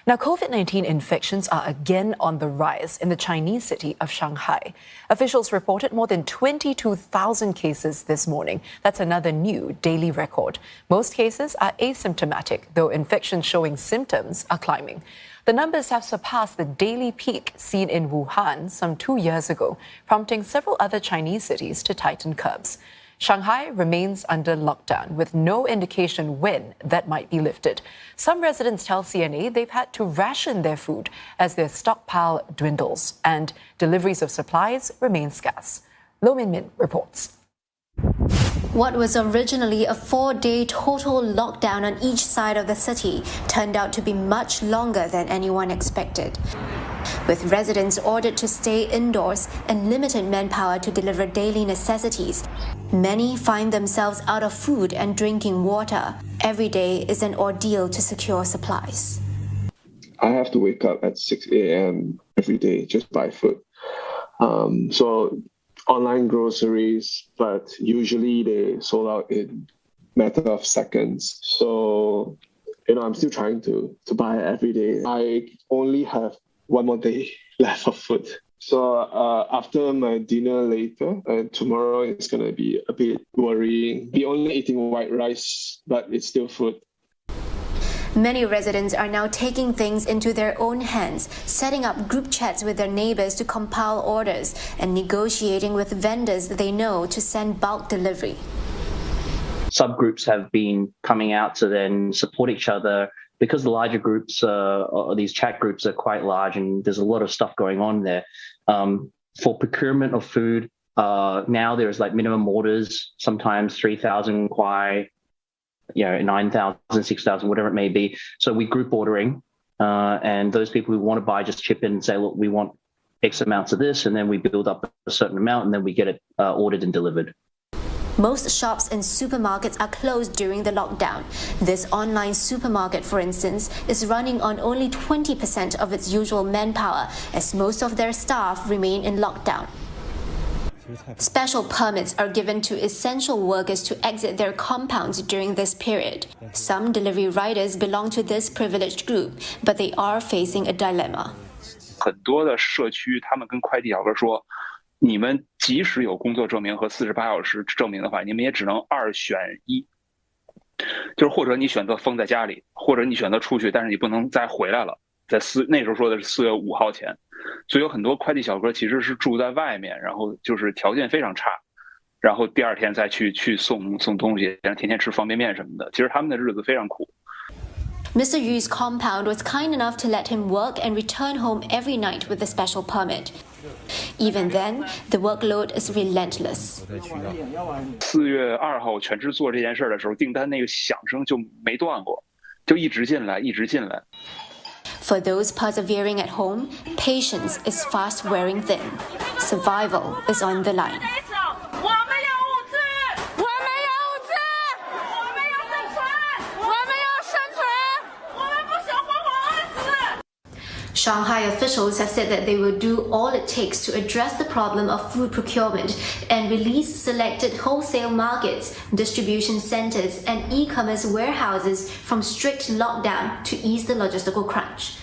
Now, COVID-19 infections are again on the rise in the Chinese city of Shanghai. Officials reported more than 22,000 cases this morning. That's another new daily record. Most cases are asymptomatic, though infections showing symptoms are climbing. The numbers have surpassed the daily peak seen in Wuhan some 2 years ago, prompting several other Chinese cities to tighten curbs. Shanghai remains under lockdown with no indication when that might be lifted. Some residents tell CNA they've had to ration their food as their stockpile dwindles and deliveries of supplies remain scarce. Lo Min reports. What was originally a 4-day total lockdown on each side of the city turned out to be much longer than anyone expected. With residents ordered to stay indoors and limited manpower to deliver daily necessities, many find themselves out of food and drinking water. Every day is an ordeal to secure supplies. I have to wake up at 6 a.m. every day just to buy food. So online groceries, but usually they sold out in a matter of seconds. So, I'm still trying to buy every day. I only have one more day left of food. So after my dinner later, tomorrow it's going to be a bit worrying. We're only eating white rice, but it's still food. Many residents are now taking things into their own hands, setting up group chats with their neighbors to compile orders and negotiating with vendors they know to send bulk delivery. Subgroups have been coming out to then support each other because the larger groups, or these chat groups are quite large and there's a lot of stuff going on there. For procurement of food, now there's like minimum orders, sometimes 3,000 kwai, 9,000, 6,000, whatever it may be. So we group ordering, and those people who want to buy just chip in and say, look, we want X amounts of this, and then we build up a certain amount, and then we get it ordered and delivered. Most shops and supermarkets are closed during the lockdown. This online supermarket, for instance, is running on only 20% of its usual manpower, as most of their staff remain in lockdown. Special permits are given to essential workers to exit their compounds during this period. Some delivery riders belong to this privileged group, but they are facing a dilemma. 很多的社区，他们跟快递小哥说，你们即使有工作证明和48小时证明的话，你们也只能2选1，就是或者你选择封在家里，或者你选择出去，但是你不能再回来了。那时候说的是4月5号前，所以有很多快递小哥其实是住在外面，然后就是条件非常差，然后第二天再去送东西，然后天天吃方便面什么的，其实他们的日子非常苦。Mr. Yu's compound was kind enough to let him work and return home every night with a special permit. Even then, the workload is relentless. 4月2号全职做这件事的时候，订单那个响声就没断过，就一直进来，一直进来。For those persevering at home, patience is fast wearing thin. Survival is on the line. Shanghai officials have said that they will do all it takes to address the problem of food procurement and release selected wholesale markets, distribution centers, and e-commerce warehouses from strict lockdown to ease the logistical crunch.